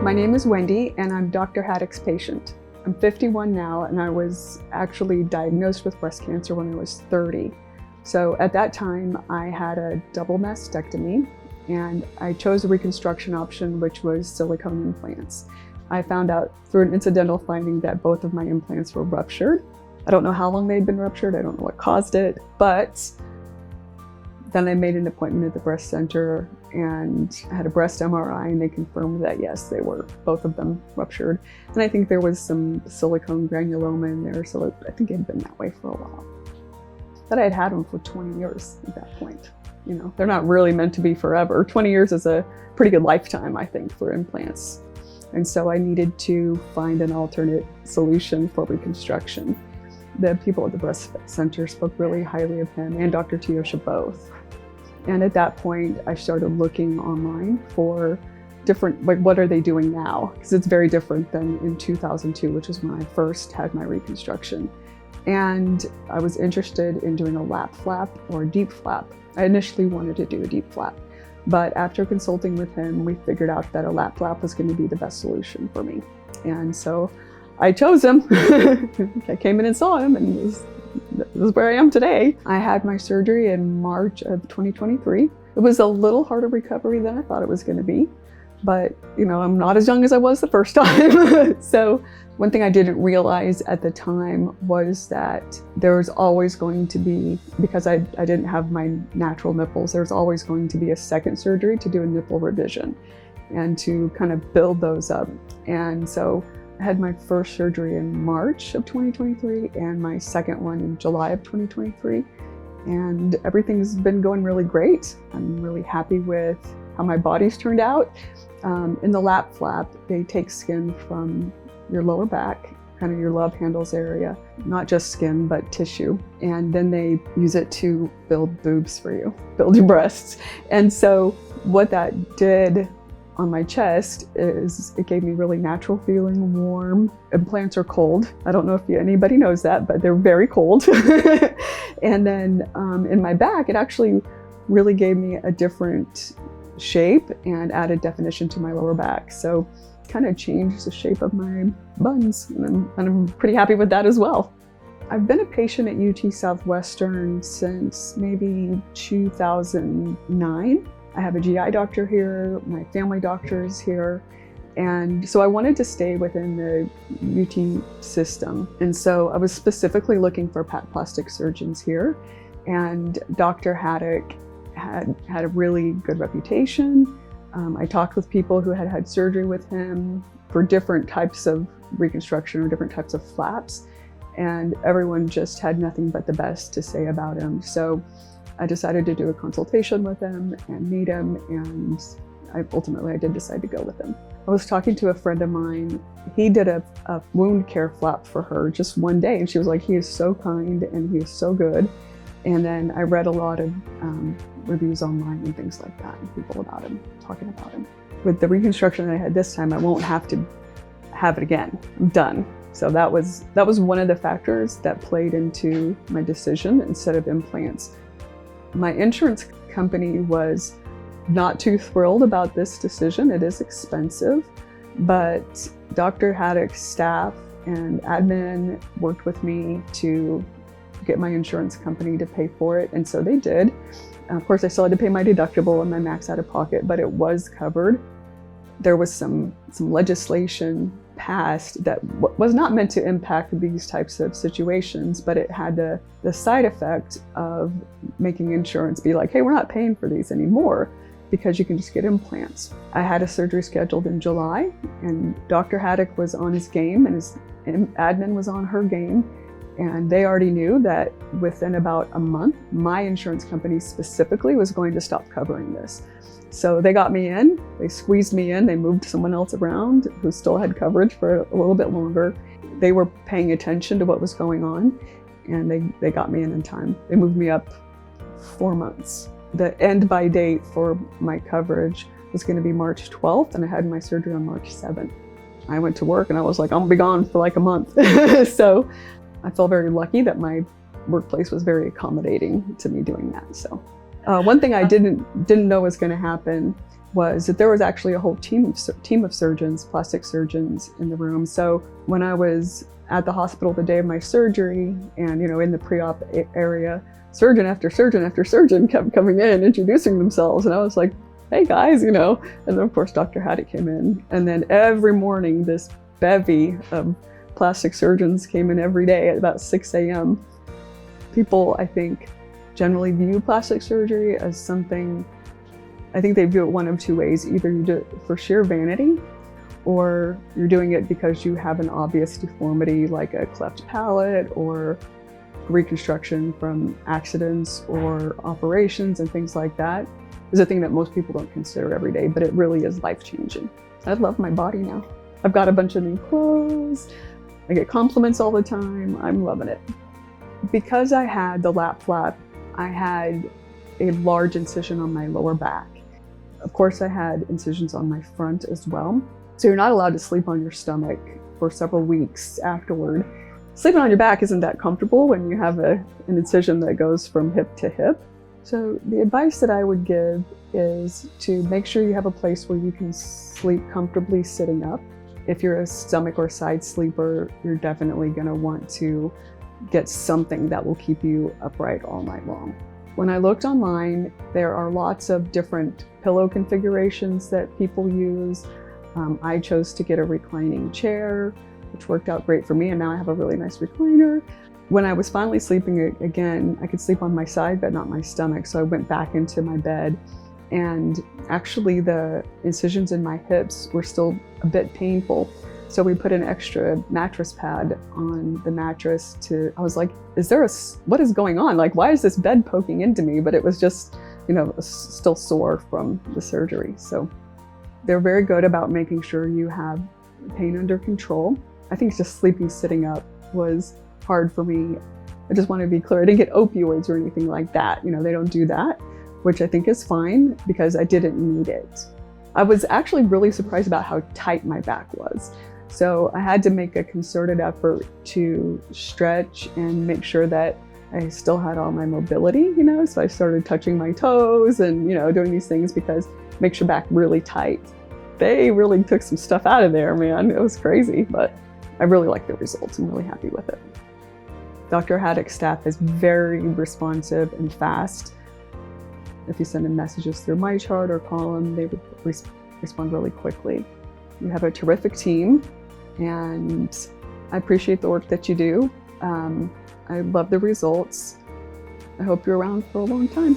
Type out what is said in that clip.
My name is Wendy, and I'm Dr. Haddock's patient. I'm 51 now, and I was actually diagnosed with breast cancer when I was 30. So at that time, I had a double mastectomy, and I chose a reconstruction option, which was silicone implants. I found out through an incidental finding that both of my implants were ruptured. I don't know how long they'd been ruptured, I don't know what caused it, but then I made an appointment at the breast center and I had a breast MRI, and they confirmed that yes, they were both of them ruptured. And I think there was some silicone granuloma in there, so I think it had been that way for a while. But I had had them for 20 years at that point. You know, they're not really meant to be forever. 20 years is a pretty good lifetime, I think, for implants. And so I needed to find an alternate solution for reconstruction. The people at the breast center spoke really highly of him and Dr. Teosha both. And at that point, I started looking online for different, like, what are they doing now? Because it's very different than in 2002, which is when I first had my reconstruction. And I was interested in doing a lap flap or a deep flap. I initially wanted to do a deep flap, but after consulting with him, we figured out that a lap flap was going to be the best solution for me. And so I chose him. I came in and saw him, and this is where I am today. I had my surgery in March of 2023. It was a little harder recovery than I thought it was going to be, but you know, I'm not as young as I was the first time. So one thing I didn't realize at the time was that there was always going to be, because I didn't have my natural nipples, there's always going to be a second surgery to do a nipple revision and to kind of build those up. And so I had my first surgery in March of 2023 and my second one in July of 2023. And everything's been going really great. I'm really happy with how my body's turned out. In the lap flap, they take skin from your lower back, kind of your love handles area, not just skin, but tissue. And then they use it to build boobs for you, build your breasts. And so what that did on my chest is it gave me really natural feeling, warm. Implants are cold. I don't know if anybody knows that, but they're very cold. And then in my back, it actually really gave me a different shape and added definition to my lower back. So kind of changed the shape of my buns, and I'm pretty happy with that as well. I've been a patient at UT Southwestern since maybe 2009. I have a GI doctor here, my family doctor is here, and so I wanted to stay within the UT system. And so I was specifically looking for plastic surgeons here, and Dr. Haddock had a really good reputation. I talked with people who had had surgery with him for different types of reconstruction or different types of flaps, and everyone just had nothing but the best to say about him. So I decided to do a consultation with him and meet him, and ultimately I did decide to go with him. I was talking to a friend of mine. He did a wound care flap for her just one day, and she was like, he is so kind and he is so good. And then I read a lot of reviews online and things like that, and people about him, talking about him. With the reconstruction that I had this time, I won't have to have it again. I'm done. So that was one of the factors that played into my decision instead of implants. My insurance company was not too thrilled about this decision. It is expensive, but Dr. Haddock's staff and admin worked with me to get my insurance company to pay for it, and so they did. Of course, I still had to pay my deductible and my max out of pocket, but it was covered. There was some legislation passed that was not meant to impact these types of situations, but it had the side effect of making insurance be like, hey, we're not paying for these anymore because you can just get implants. I had a surgery scheduled in July, and Dr. Haddock was on his game and his admin was on her game. And they already knew that within about a month, my insurance company specifically was going to stop covering this. So they got me in, they squeezed me in, they moved someone else around who still had coverage for a little bit longer. They were paying attention to what was going on, and they got me in time. They moved me up 4 months. The end by date for my coverage was going to be March 12th, and I had my surgery on March 7th. I went to work and I was like, I'm gonna be gone for like a month. So I felt very lucky that my workplace was very accommodating to me doing that. So one thing I didn't know was going to happen was that there was actually a whole team of surgeons, plastic surgeons in the room. So when I was at the hospital the day of my surgery and, in the pre-op area, surgeon after surgeon after surgeon kept coming in, introducing themselves. And I was like, hey guys, and then of course Dr. Haddock came in. And then every morning this bevy of plastic surgeons came in every day at about 6 a.m. People, I think, generally view plastic surgery as something, I think they view it one of two ways. Either you do it for sheer vanity, or you're doing it because you have an obvious deformity like a cleft palate or reconstruction from accidents or operations and things like that. Is a thing that most people don't consider every day, but it really is life-changing. I love my body now. I've got a bunch of new clothes. I get compliments all the time. I'm loving it. Because I had the lap flap, I had a large incision on my lower back. Of course, I had incisions on my front as well. So you're not allowed to sleep on your stomach for several weeks afterward. Sleeping on your back isn't that comfortable when you have an incision that goes from hip to hip. So the advice that I would give is to make sure you have a place where you can sleep comfortably sitting up. If you're a stomach or side sleeper, you're definitely going to want to get something that will keep you upright all night long. When I looked online, there are lots of different pillow configurations that people use. I chose to get a reclining chair, which worked out great for me, and now I have a really nice recliner. When I was finally sleeping again, I could sleep on my side, but not my stomach, so I went back into my bed, and actually the incisions in my hips were still a bit painful. So we put an extra mattress pad on the mattress I was like, what is going on? Like, why is this bed poking into me? But it was just, still sore from the surgery. So they're very good about making sure you have pain under control. I think just sleeping sitting up was hard for me. I just want to be clear, I didn't get opioids or anything like that. They don't do that, which I think is fine because I didn't need it. I was actually really surprised about how tight my back was. So I had to make a concerted effort to stretch and make sure that I still had all my mobility, so I started touching my toes and, doing these things because it makes your back really tight. They really took some stuff out of there, man. It was crazy, but I really like the results. I'm really happy with it. Dr. Haddock's staff is very responsive and fast. If you send them messages through MyChart or call them, they would respond really quickly. You have a terrific team, and I appreciate the work that you do. I love the results. I hope you're around for a long time.